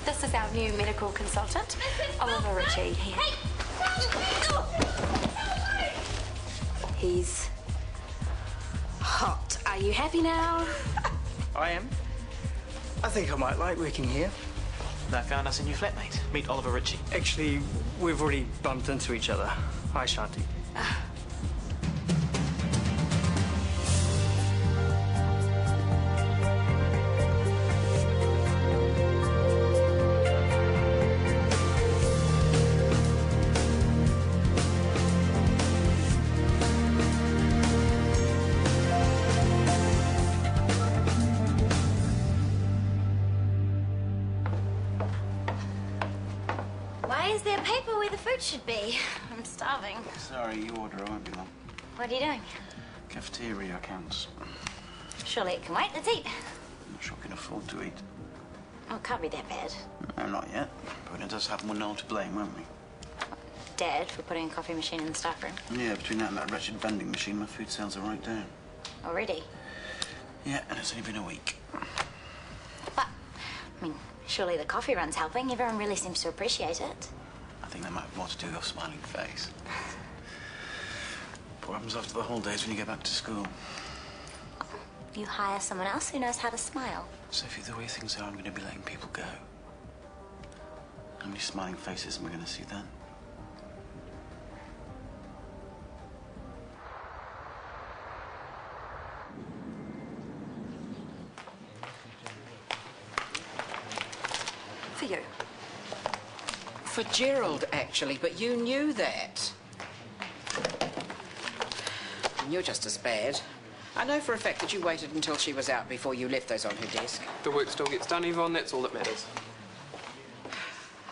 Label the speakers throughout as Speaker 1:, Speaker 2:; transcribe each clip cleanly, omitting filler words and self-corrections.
Speaker 1: This is our new medical consultant, Oliver Ritchie. He's hot. Are you happy now?
Speaker 2: I am. I think I might like working here.
Speaker 3: They found us a new flatmate. Meet Oliver Ritchie.
Speaker 2: Actually, we've already bumped into each other. Hi, Shanti.
Speaker 1: Why is there paper where the food should be? I'm starving.
Speaker 4: Sorry, you order. I won't be long.
Speaker 1: What are you doing?
Speaker 4: Cafeteria accounts.
Speaker 1: Surely it can wait. Let's eat.
Speaker 4: I'm not sure I can afford to eat.
Speaker 1: Oh, it can't be that bad.
Speaker 4: No, not yet. But when it does happen, we'll know to blame, won't we?
Speaker 1: Dad, for putting a coffee machine in the staff room.
Speaker 4: Yeah, between that and that wretched vending machine, my food sales are right down.
Speaker 1: Already?
Speaker 4: Yeah, and it's only been a week.
Speaker 1: But, I mean, surely the coffee run's helping. Everyone really seems to appreciate it.
Speaker 4: I think that might have more to do with your smiling face. What happens after the holidays when you get back to school?
Speaker 1: You hire someone else who knows how to smile.
Speaker 4: Sophie, the way things are, I'm going to be letting people go. How many smiling faces am I going to see then?
Speaker 5: For you. For Gerald, actually, but you knew that. And you're just as bad. I know for a fact that you waited until she was out before you left those on her desk.
Speaker 6: The work still gets done, Yvonne, that's all that matters.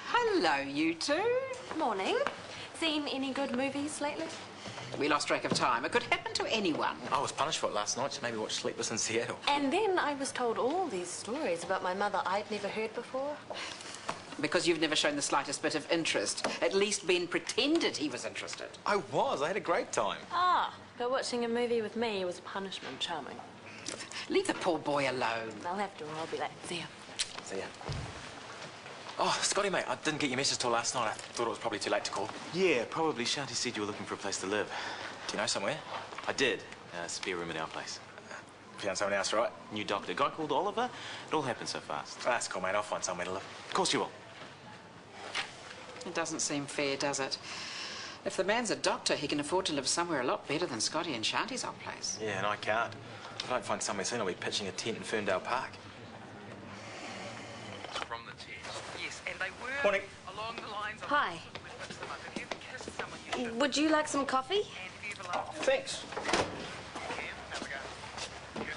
Speaker 5: Hello, you two.
Speaker 1: Morning. Seen any good movies lately?
Speaker 5: We lost track of time. It could happen to anyone.
Speaker 3: I was punished for it last night, so maybe watch Sleepless in Seattle.
Speaker 1: And then I was told all these stories about my mother I'd never heard before.
Speaker 5: Because you've never shown the slightest bit of interest. At least Ben pretended he was interested.
Speaker 3: I was. I had a great time.
Speaker 1: Ah, but watching a movie with me was punishment. Charming.
Speaker 5: Leave the poor boy alone.
Speaker 1: I'll have to, or I'll be late. See ya.
Speaker 3: See ya. Oh, Scotty, mate, I didn't get your message till last night. I thought it was probably too late to call. Yeah, probably. Shanti said you were looking for a place to live. Do you know somewhere? I did. Spare room at our place. Found someone else, right? New doctor. Guy called Oliver. It all happened so fast. Oh, that's cool, mate. I'll find somewhere to live. Of course you will.
Speaker 5: It doesn't seem fair, does it? If the man's a doctor, he can afford to live somewhere a lot better than Scotty and Shanti's old place.
Speaker 3: Yeah, and I can't. If I don't find somewhere soon, I'll be pitching a tent in Ferndale Park.
Speaker 7: From the test. Yes, and they were
Speaker 2: Morning.
Speaker 7: along the lines of...
Speaker 1: Hi.
Speaker 7: If you kissed someone, you should...
Speaker 1: Would you like some coffee?
Speaker 7: And if you ever loved
Speaker 2: Thanks.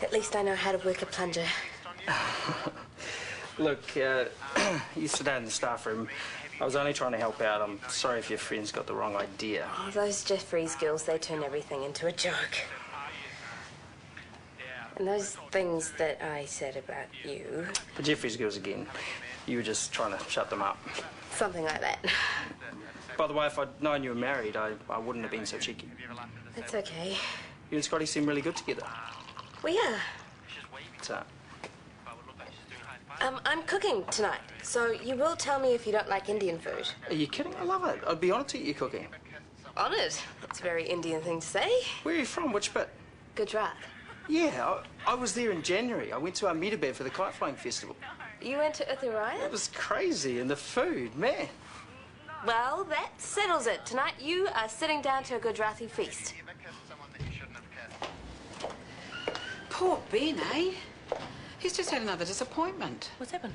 Speaker 1: At least I know how to work a plunger.
Speaker 2: Look, you sit down in the staff room. I was only trying to help out. I'm sorry if your friends got the wrong idea.
Speaker 1: Oh, those Jeffries girls, they turn everything into a joke. And those things that I said about you...
Speaker 2: The Jeffries girls again. You were just trying to shut them up.
Speaker 1: Something like that.
Speaker 2: By the way, if I'd known you were married, I wouldn't have been so cheeky.
Speaker 1: It's okay.
Speaker 2: You and Scotty seem really good together.
Speaker 1: Well, yeah.
Speaker 2: What's that?
Speaker 1: I'm cooking tonight, so you will tell me if you don't like Indian food.
Speaker 2: Are you kidding? I love it. I'd be honoured to eat your cooking.
Speaker 1: Honoured. It's a very Indian thing to say.
Speaker 2: Where are you from? Which bit?
Speaker 1: Gujarat.
Speaker 2: Yeah, I was there in January. I went to Ahmedabad for the kite flying festival.
Speaker 1: You went to Uthirayan?
Speaker 2: It was crazy, and the food, man.
Speaker 1: Well, that settles it. Tonight you are sitting down to a Gujarati feast.
Speaker 5: Poor Ben, eh? He's just had another disappointment.
Speaker 1: What's happened?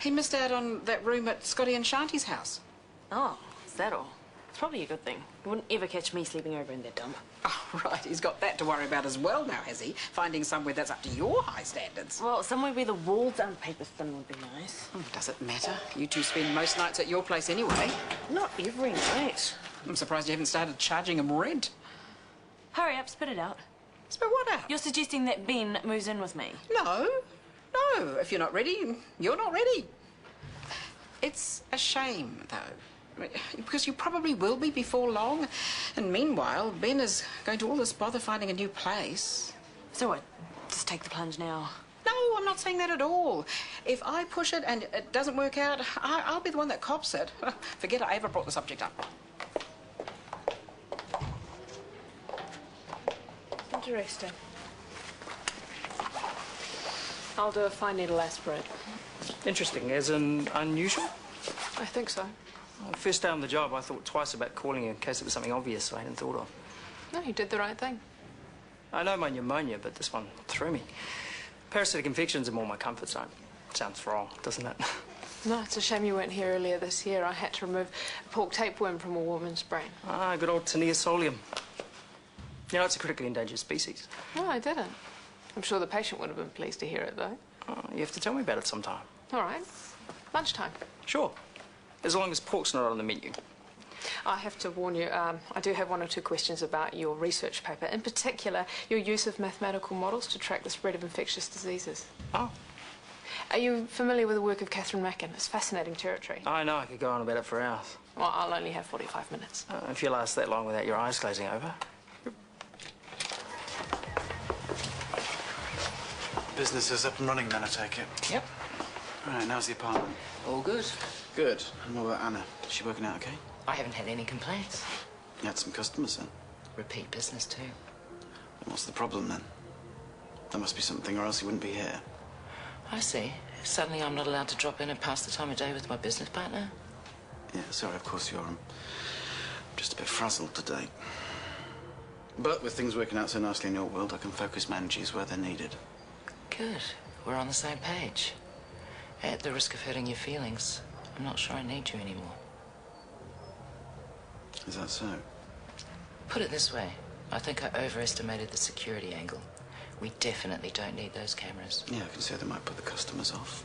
Speaker 5: He missed out on that room at Scotty and Shanti's house.
Speaker 1: Oh, is that all? It's probably a good thing. You wouldn't ever catch me sleeping over in that dump.
Speaker 5: Oh, right. He's got that to worry about as well now, has he? Finding somewhere that's up to your high standards.
Speaker 1: Well, somewhere where the walls aren't paper thin would be nice.
Speaker 5: Does it matter? You two spend most nights at your place anyway.
Speaker 1: Not every night.
Speaker 5: I'm surprised you haven't started charging him rent.
Speaker 1: Hurry up, spit it out.
Speaker 5: Spit what out?
Speaker 1: You're suggesting that Ben moves in with me?
Speaker 5: No. No. If you're not ready, you're not ready. It's a shame, though. Because you probably will be before long. And meanwhile, Ben is going to all this bother finding a new place.
Speaker 1: So what? Just take the plunge now?
Speaker 5: No, I'm not saying that at all. If I push it and it doesn't work out, I'll be the one that cops it. Forget I ever brought the subject up.
Speaker 8: Interesting. I'll do a fine needle aspirate.
Speaker 2: Interesting, as in unusual?
Speaker 8: I think so.
Speaker 2: Well, first day on the job, I thought twice about calling you in case it was something obvious I hadn't thought of.
Speaker 8: No, you did the right thing.
Speaker 2: I know my pneumonia, but this one threw me. Parasitic infections are more my comfort zone. Sounds wrong, doesn't it?
Speaker 8: No, it's a shame you weren't here earlier this year. I had to remove a pork tapeworm from a woman's brain.
Speaker 2: Ah, good old Tinea solium. You know, it's a critically endangered species.
Speaker 8: No, I didn't. I'm sure the patient would have been pleased to hear it, though.
Speaker 2: Oh, you have to tell me about it sometime.
Speaker 8: All right. Lunchtime.
Speaker 2: Sure. As long as pork's not on the menu.
Speaker 8: I have to warn you, I do have 1 or 2 questions about your research paper, in particular, your use of mathematical models to track the spread of infectious diseases.
Speaker 2: Oh.
Speaker 8: Are you familiar with the work of Catherine Mackin? It's fascinating territory.
Speaker 2: I know, I could go on about it for hours.
Speaker 8: Well, I'll only have 45 minutes.
Speaker 2: If you last that long without your eyes glazing over.
Speaker 4: Business is up and running then, I take it.
Speaker 5: Yep.
Speaker 4: All right, now's the apartment.
Speaker 9: All good.
Speaker 4: Good. And what about Anna? Is she working out okay?
Speaker 9: I haven't had any complaints.
Speaker 4: You had some customers then?
Speaker 9: Repeat business too.
Speaker 4: And what's the problem then? There must be something or else you wouldn't be here.
Speaker 9: I see. Suddenly I'm not allowed to drop in and pass the time of day with my business partner.
Speaker 4: Yeah, sorry, of course you are. I'm just a bit frazzled today. But with things working out so nicely in your world, I can focus my energies where they're needed.
Speaker 9: Good. We're on the same page. At the risk of hurting your feelings, I'm not sure I need you anymore.
Speaker 4: Is that so?
Speaker 9: Put it this way. I think I overestimated the security angle. We definitely don't need those cameras.
Speaker 4: Yeah, I can see they might put the customers off.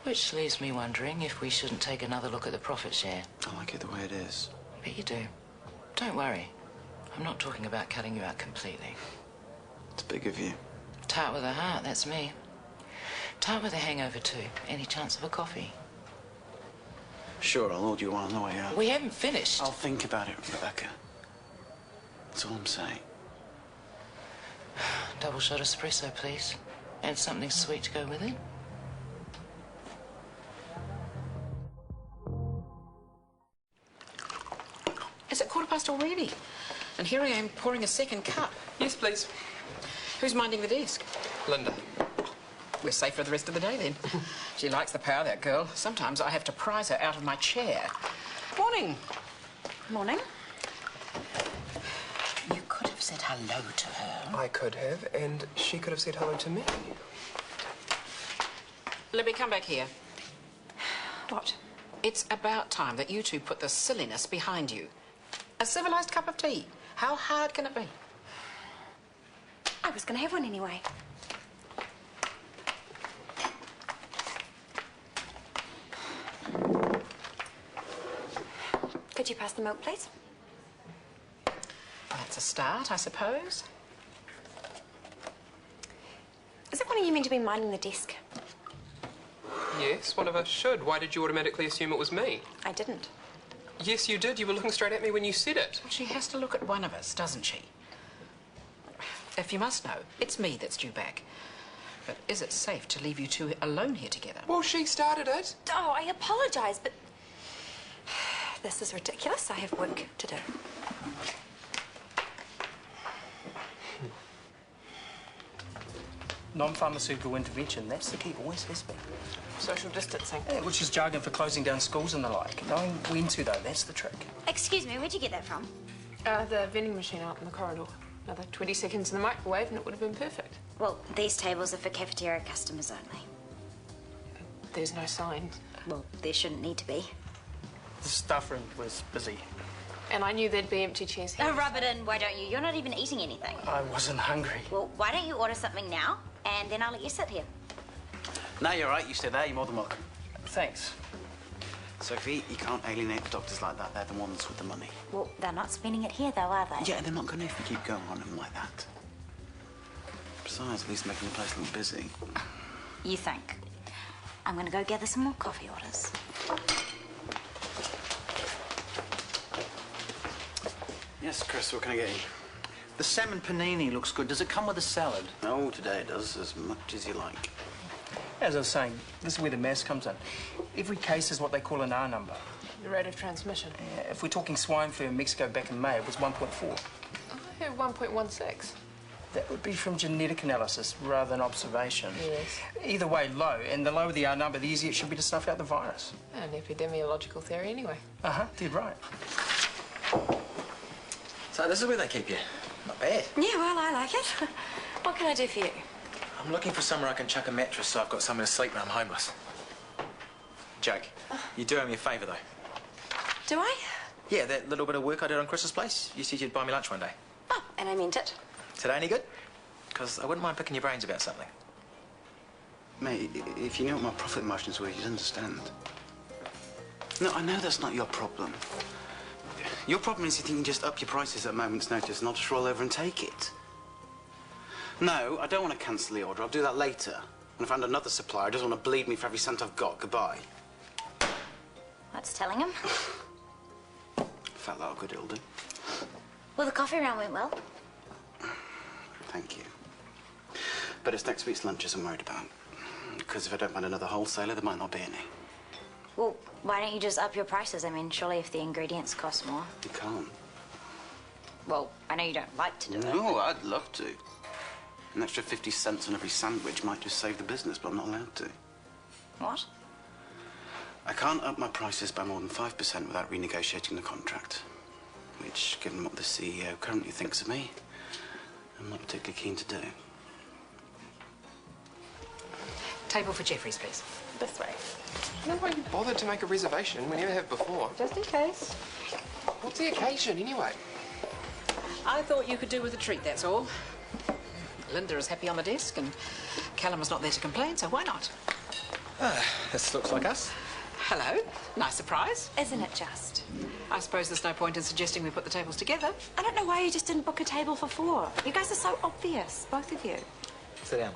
Speaker 9: Which leaves me wondering if we shouldn't take another look at the profit share.
Speaker 4: I like it the way it is.
Speaker 9: But you do. Don't worry. I'm not talking about cutting you out completely.
Speaker 4: It's big of you.
Speaker 9: Tart with a heart, that's me. Tart with a hangover too. Any chance of a coffee?
Speaker 4: Sure, I'll order you one on the way out.
Speaker 9: We haven't finished.
Speaker 4: I'll think about it, Rebecca. That's all I'm saying.
Speaker 9: Double shot espresso, please. And something sweet to go with it.
Speaker 5: Is it 1:15 already? And here I am pouring a second cup.
Speaker 6: Yes, please.
Speaker 5: Who's minding the desk?
Speaker 6: Linda.
Speaker 5: We're safe for the rest of the day, then. She likes the power, that girl. Sometimes I have to prise her out of my chair. Morning.
Speaker 1: Morning.
Speaker 5: You could have said hello to her.
Speaker 6: I could have, and she could have said hello to me.
Speaker 5: Libby, come back here.
Speaker 8: What?
Speaker 5: It's about time that you two put the silliness behind you. A civilized cup of tea. How hard can it be?
Speaker 1: I was going to have one anyway. Could you pass the milk, please?
Speaker 5: That's a start, I suppose.
Speaker 1: Is it one of you meant to be minding the desk?
Speaker 6: Yes, one of us should. Why did you automatically assume it was me?
Speaker 1: I didn't.
Speaker 6: Yes, you did. You were looking straight at me when you said it.
Speaker 5: Well, she has to look at one of us, doesn't she? If you must know, it's me that's due back. But is it safe to leave you two alone here together?
Speaker 6: Well, she started it.
Speaker 1: Oh, I apologise, but this is ridiculous. I have work to do.
Speaker 2: Non-pharmaceutical intervention, that's the key, always has been.
Speaker 8: Social distancing.
Speaker 2: Yeah, which is jargon for closing down schools and the like. Knowing when to, though, that's the trick.
Speaker 1: Excuse me, where'd you get that from?
Speaker 8: The vending machine out in the corridor. Another 20 seconds in the microwave and it would have been perfect.
Speaker 1: Well, these tables are for cafeteria customers only.
Speaker 8: There's no sign.
Speaker 1: Well, there shouldn't need to be.
Speaker 2: The staff room was busy.
Speaker 8: And I knew there'd be empty chairs here.
Speaker 1: Oh, rub it in, why don't you? You're not even eating anything.
Speaker 2: I wasn't hungry.
Speaker 1: Well, why don't you order something now, and then I'll let you sit here.
Speaker 4: No, you're right. You stay there. You're more than welcome.
Speaker 2: Thanks.
Speaker 4: Sophie, you can't alienate the doctors like that. They're the ones with the money.
Speaker 1: Well, they're not spending it here, though, are they?
Speaker 4: Yeah, they're not going to if we keep going on them like that. Besides, at least making the place look busy.
Speaker 1: You think? I'm going to go gather some more coffee orders.
Speaker 4: Yes, Chris, what can I get you?
Speaker 10: The salmon panini looks good. Does it come with a salad?
Speaker 4: Oh, today it does, as much as you like.
Speaker 2: As I was saying, this is where the maths comes in. Every case is what they call an R number.
Speaker 8: The rate of transmission.
Speaker 2: If we're talking swine flu in Mexico back in May, it was 1.4.
Speaker 8: I heard 1.16.
Speaker 2: That would be from genetic analysis rather than observation.
Speaker 8: Yes.
Speaker 2: Either way, low. And the lower the R number, the easier it should be to snuff out the virus.
Speaker 8: An epidemiological theory, anyway.
Speaker 2: Dead right.
Speaker 3: So this is where they keep you. Not bad.
Speaker 1: Yeah, well, I like it. What can I do for you?
Speaker 3: I'm looking for somewhere I can chuck a mattress so I've got somewhere to sleep when I'm homeless. Joke. You do owe me a favour, though.
Speaker 1: Do I?
Speaker 3: Yeah, that little bit of work I did on Chris's place. You said you'd buy me lunch one day.
Speaker 1: Oh, and I meant it.
Speaker 3: Today any good? Because I wouldn't mind picking your brains about something.
Speaker 4: Mate, if you knew what my profit margins were, you'd understand. No, I know that's not your problem. Your problem is you think you can just up your prices at a moment's notice and I'll just roll over and take it. No, I don't want to cancel the order. I'll do that later. When I find another supplier who doesn't want to bleed me for every cent I've got. Goodbye.
Speaker 1: That's telling him.
Speaker 4: Felt like a good it'll do.
Speaker 1: Well, the coffee round went well.
Speaker 4: Thank you. But it's next week's lunches I'm worried about. Because if I don't find another wholesaler, there might not be any.
Speaker 1: Well, why don't you just up your prices? I mean, surely if the ingredients cost more.
Speaker 4: You can't.
Speaker 1: Well, I know you don't like to do it.
Speaker 4: No, I'd love to. An extra 50 cents on every sandwich might just save the business, but I'm not allowed to.
Speaker 1: What?
Speaker 4: I can't up my prices by more than 5% without renegotiating the contract. Which, given what the CEO currently thinks of me, I'm not particularly keen to do.
Speaker 5: Table for Jeffries, please.
Speaker 8: This way.
Speaker 6: No way you bothered to make a reservation. We never have before.
Speaker 8: Just in case.
Speaker 6: What's the occasion, anyway?
Speaker 5: I thought you could do with a treat, that's all. Linda is happy on the desk, and Callum is not there to complain, so why not?
Speaker 3: This looks like us.
Speaker 5: Hello. Nice surprise.
Speaker 1: Isn't it just?
Speaker 5: I suppose there's no point in suggesting we put the tables together.
Speaker 1: I don't know why you just didn't book a table for 4. You guys are so obvious, both of you.
Speaker 3: Sit down.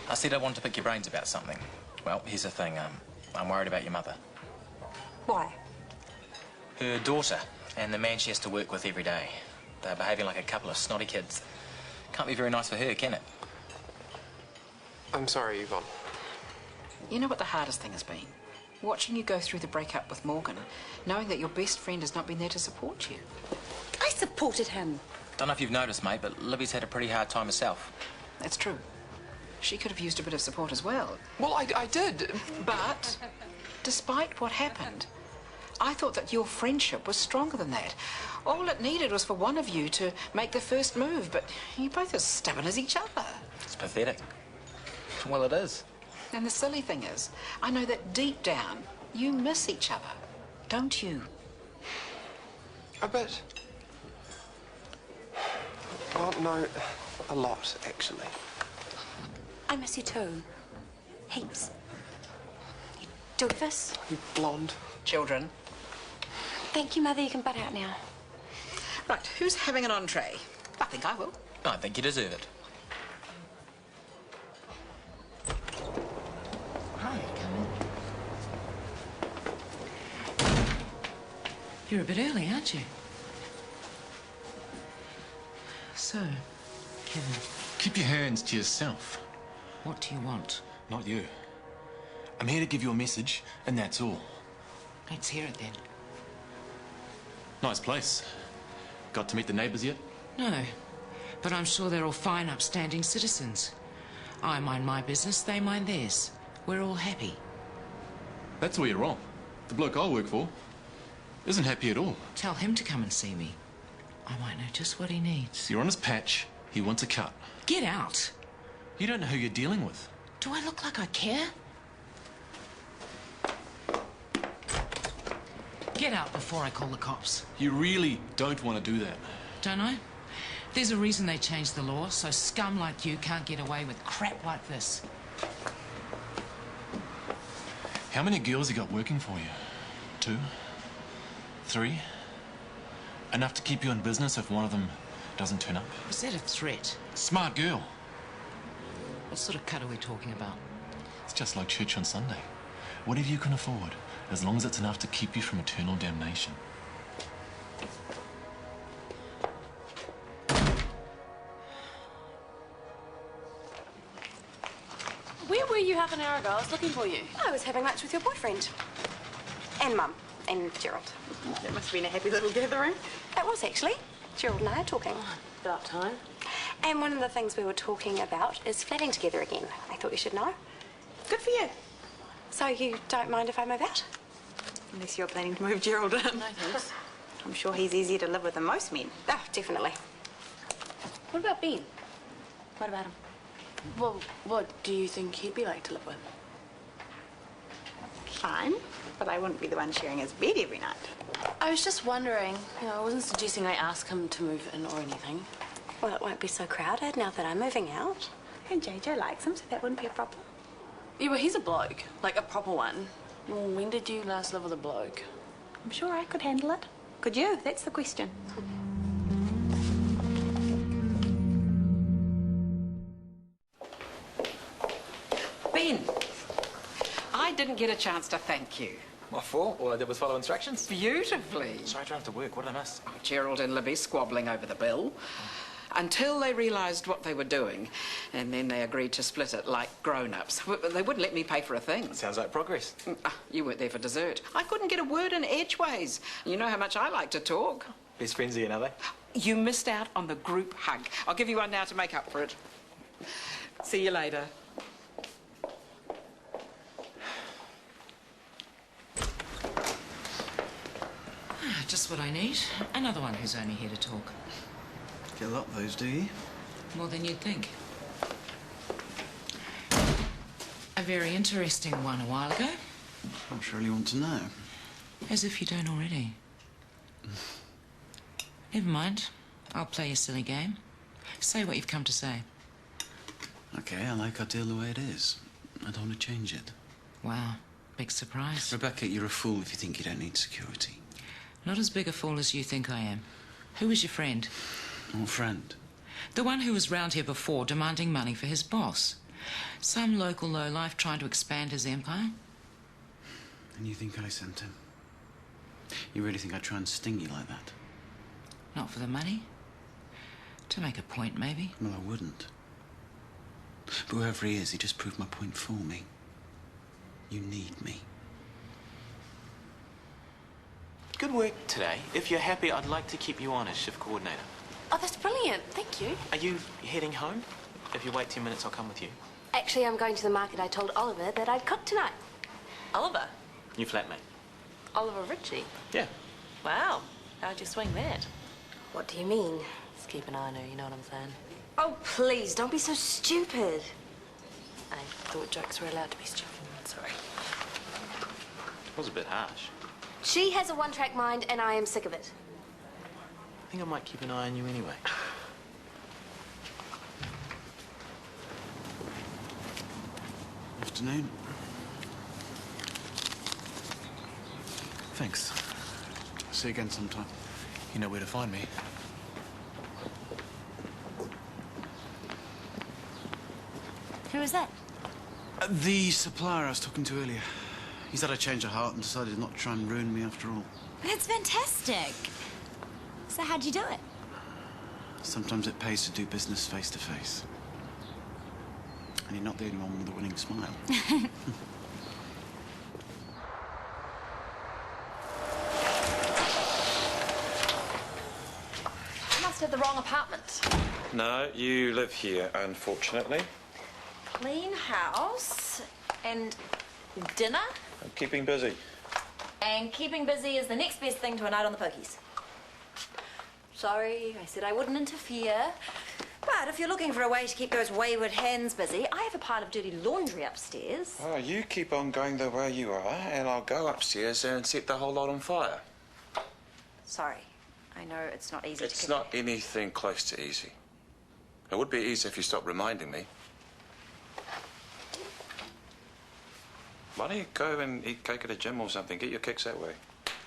Speaker 3: I said I wanted to pick your brains about something. Well, here's the thing. I'm worried about your mother.
Speaker 1: Why?
Speaker 3: Her daughter and the man she has to work with every day. They're behaving like a couple of snotty kids. Can't be very nice for her, can it?
Speaker 6: I'm sorry, Yvonne.
Speaker 5: You know what the hardest thing has been? Watching you go through the breakup with Morgan, knowing that your best friend has not been there to support you.
Speaker 1: I supported him.
Speaker 3: Don't know if you've noticed, mate, but Libby's had a pretty hard time herself.
Speaker 5: That's true. She could have used a bit of support as well.
Speaker 6: Well, I did.
Speaker 5: But, despite what happened, I thought that your friendship was stronger than that. All it needed was for one of you to make the first move, but you're both as stubborn as each other.
Speaker 3: It's pathetic. Well, it is.
Speaker 5: And the silly thing is, I know that deep down, you miss each other, don't you?
Speaker 6: A bit. Well, no, a lot, actually.
Speaker 1: I miss you too. Heaps. You doofus.
Speaker 6: You blonde.
Speaker 5: Children.
Speaker 1: Thank you, Mother. You can butt out now.
Speaker 5: Right, who's having an entree? I think I will.
Speaker 3: I think you deserve it.
Speaker 9: Hi, come in. You're a bit early, aren't you? So, Kevin,
Speaker 10: Keep your hands to yourself.
Speaker 9: what do you want?
Speaker 10: Not you. I'm here to give you a message, and that's all.
Speaker 9: Let's hear it then.
Speaker 10: Nice place. Got to meet the neighbours yet?
Speaker 9: No, but I'm sure they're all fine, upstanding citizens. I mind my business, they mind theirs. We're all happy.
Speaker 10: That's where you're wrong. The bloke I work for isn't happy at all.
Speaker 9: Tell him to come and see me. I might know just what he needs.
Speaker 10: You're on his patch. He wants a cut.
Speaker 9: Get out!
Speaker 10: You don't know who you're dealing with.
Speaker 9: Do I look like I care? Get out before I call the cops.
Speaker 10: You really don't want to do that.
Speaker 9: Don't I? There's a reason they changed the law, so scum like you can't get away with crap like this.
Speaker 10: How many girls you got working for you? 2? 3? Enough to keep you in business if one of them doesn't turn up?
Speaker 9: Is that a threat?
Speaker 10: Smart girl.
Speaker 9: What sort of cut are we talking about?
Speaker 10: It's just like church on Sunday. Whatever you can afford, as long as it's enough to keep you from eternal damnation.
Speaker 11: half an hour ago. I was looking for you.
Speaker 12: I was having lunch with your boyfriend. And Mum. And Gerald.
Speaker 11: That must have been a happy little gathering.
Speaker 12: It was, actually. Gerald and I are talking.
Speaker 11: About time.
Speaker 12: And one of the things we were talking about is flatting together again. I thought you should know.
Speaker 11: Good for you.
Speaker 12: So you don't mind if I move out?
Speaker 11: Unless you're planning to move Gerald in. No, thanks. I'm sure he's easier to live with than most men.
Speaker 12: Oh, definitely.
Speaker 11: What about Ben? What about him? Well, what do you think he'd be like to live with? Fine, but I wouldn't be the one sharing his bed every night.
Speaker 13: I was just wondering. You know, I wasn't suggesting I ask him to move in or anything.
Speaker 12: Well, it won't be so crowded now that I'm moving out.
Speaker 11: And JJ likes him, so that wouldn't be a problem.
Speaker 13: Yeah, well, he's a bloke. Like, a proper one. Well, when did you last live with a bloke?
Speaker 11: I'm sure I could handle it. Could you? That's the question.
Speaker 5: Ben, I didn't get a chance to thank you.
Speaker 3: What for? All I did was follow instructions.
Speaker 5: Beautifully.
Speaker 3: Sorry, I drove to work. What did I miss?
Speaker 5: Oh, Gerald and Libby squabbling over the bill. Until they realised what they were doing, and then they agreed to split it like grown-ups. They wouldn't let me pay for a thing.
Speaker 3: Sounds like progress.
Speaker 5: You weren't there for dessert. I couldn't get a word in edgeways. You know how much I like to talk.
Speaker 3: Best friends again, are they?
Speaker 5: You missed out on the group hug. I'll give you one now to make up for it. See you later.
Speaker 9: Just what I need. Another one who's only here to talk.
Speaker 4: Get a lot of those, do you?
Speaker 9: More than you'd think. A very interesting one a while ago.
Speaker 4: I'm sure you want to know.
Speaker 9: As if you don't already. Never mind. I'll play a silly game. Say what you've come to say.
Speaker 4: Okay, I like our deal the way it is. I don't want to change it.
Speaker 9: Wow. Big surprise.
Speaker 4: Rebecca, you're a fool if you think you don't need security.
Speaker 9: Not as big a fool as you think I am. Who is your friend?
Speaker 4: Your friend?
Speaker 9: The one who was round here before demanding money for his boss. Some local lowlife trying to expand his empire.
Speaker 4: And you think I sent him? You really think I'd try and sting you like that?
Speaker 9: Not for the money. To make a point, maybe.
Speaker 4: Well, I wouldn't. But whoever he is, he just proved my point for me. You need me.
Speaker 3: Good work today. If you're happy, I'd like to keep you on as shift coordinator.
Speaker 13: Oh, that's brilliant. Thank you.
Speaker 3: Are you heading home? If you wait 10 minutes, I'll come with you.
Speaker 13: Actually, I'm going to the market. I told Oliver that I'd cook tonight. Oliver?
Speaker 3: New flatmate.
Speaker 13: Oliver Ritchie?
Speaker 3: Yeah.
Speaker 13: Wow. How'd you swing that?
Speaker 12: What do you mean?
Speaker 13: Just keep an eye on her, you know what I'm saying?
Speaker 12: Oh, please, don't be so stupid.
Speaker 13: I thought jokes were allowed to be stupid. Sorry.
Speaker 3: It was a bit harsh.
Speaker 13: She has a one-track mind, and I am sick of it.
Speaker 3: I think I might keep an eye on you anyway.
Speaker 4: Afternoon.
Speaker 10: Thanks.
Speaker 4: See you again sometime.
Speaker 10: You know where to find me.
Speaker 1: Who is that?
Speaker 4: The supplier I was talking to earlier. He's had a change of heart and decided not to try and ruin me after all.
Speaker 1: That's fantastic. So how'd you do it?
Speaker 4: Sometimes it pays to do business face to face. And you're not the only one with a winning smile.
Speaker 13: I must have the wrong apartment.
Speaker 14: No, you live here, unfortunately.
Speaker 13: Clean house and dinner.
Speaker 14: I'm keeping busy.
Speaker 13: And keeping busy is the next best thing to a night on the pokies. Sorry, I said I wouldn't interfere. But if you're looking for a way to keep those wayward hands busy, I have a pile of dirty laundry upstairs.
Speaker 14: Oh, you keep on going the way you are, and I'll go upstairs and set the whole lot on fire.
Speaker 13: Sorry. I know it's not easy to
Speaker 14: It's not anything close to easy. It would be easy if you stopped reminding me. Why don't you go and eat cake at a gym or something? Get your kicks that way.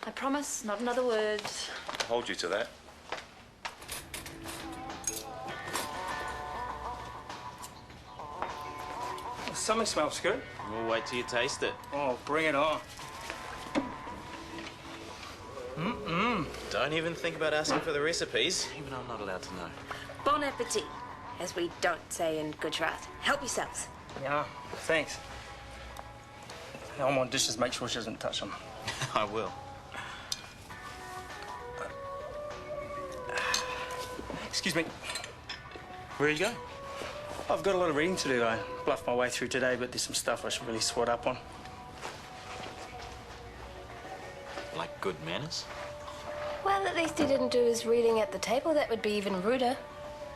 Speaker 13: I promise, not another word.
Speaker 14: I'll hold you to that.
Speaker 2: Something smells good.
Speaker 3: We'll wait till you taste it.
Speaker 2: Oh, bring it on. Mm-mm.
Speaker 3: Don't even think about asking for the recipes, even though I'm not allowed to know.
Speaker 12: Bon appetit, as we don't say in Gujarat. Help yourselves.
Speaker 2: Yeah, thanks. I'm on dishes, make sure she doesn't touch them.
Speaker 3: I will.
Speaker 2: Excuse me.
Speaker 3: Where are you going?
Speaker 2: I've got a lot of reading to do. I bluffed my way through today, but there's some stuff I should really swat up on.
Speaker 3: Like good manners?
Speaker 15: Well, at least he didn't do his reading at the table. That would be even ruder.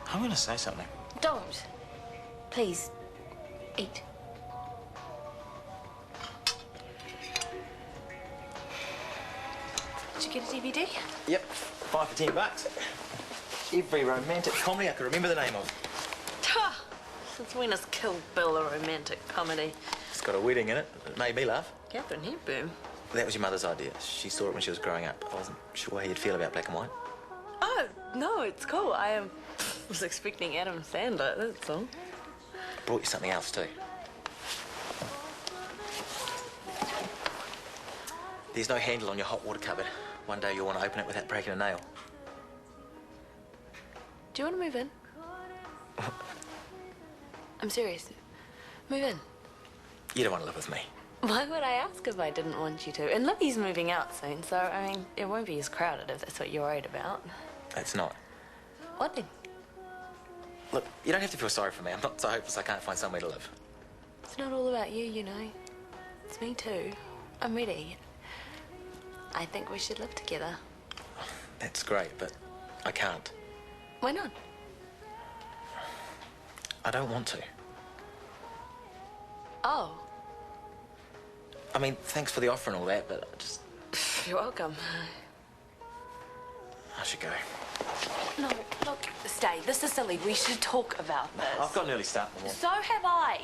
Speaker 3: I'm going to say something.
Speaker 15: Don't. Please, eat. Did you get a DVD?
Speaker 3: Yep, 5 for $10. Every romantic comedy I could remember the name of.
Speaker 11: Ha! Since when has Kill Bill a romantic comedy?
Speaker 3: It's got a wedding in it. It made me laugh.
Speaker 11: Catherine Hepburn.
Speaker 3: That was your mother's idea. She saw it when she was growing up. I wasn't sure how you'd feel about black and white.
Speaker 11: Oh, no, it's cool. I was expecting Adam Sandler, that's all.
Speaker 3: I brought you something else too. There's no handle on your hot water cupboard. One day you'll want to open it without breaking a nail.
Speaker 11: Do you want to move in? I'm serious. Move in.
Speaker 3: You don't want to live with me.
Speaker 11: Why would I ask if I didn't want you to? And Libby's moving out soon, so, I mean, it won't be as crowded if that's what you're worried about.
Speaker 3: It's not.
Speaker 11: What then?
Speaker 3: Look, you don't have to feel sorry for me. I'm not so hopeless I can't find somewhere to live.
Speaker 11: It's not all about you, you know. It's me too. I'm ready. I think we should live together.
Speaker 3: That's great, but I can't.
Speaker 11: Why not?
Speaker 3: I don't want to.
Speaker 11: Oh.
Speaker 3: I mean, thanks for the offer and all that, but I just...
Speaker 11: You're welcome.
Speaker 3: I should go.
Speaker 11: No, look, stay. This is silly. We should talk about this.
Speaker 3: I've got an early start in the morning.
Speaker 11: So have I.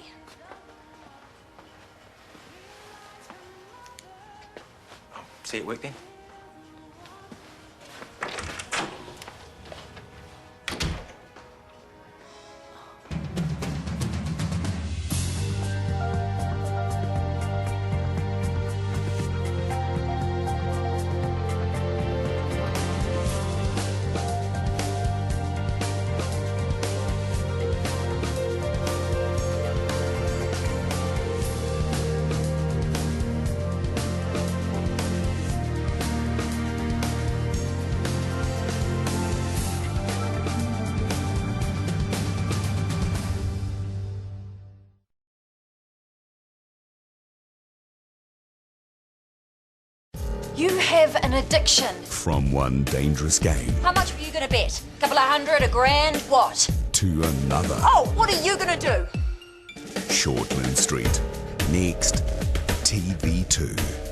Speaker 3: See you at work then?
Speaker 1: You have an addiction.
Speaker 16: From one dangerous game
Speaker 1: How much were you going to bet? A couple of hundred, $1,000, what?
Speaker 16: to another.
Speaker 1: Oh, what are you going to do?
Speaker 16: Shortland Street. Next, TV2.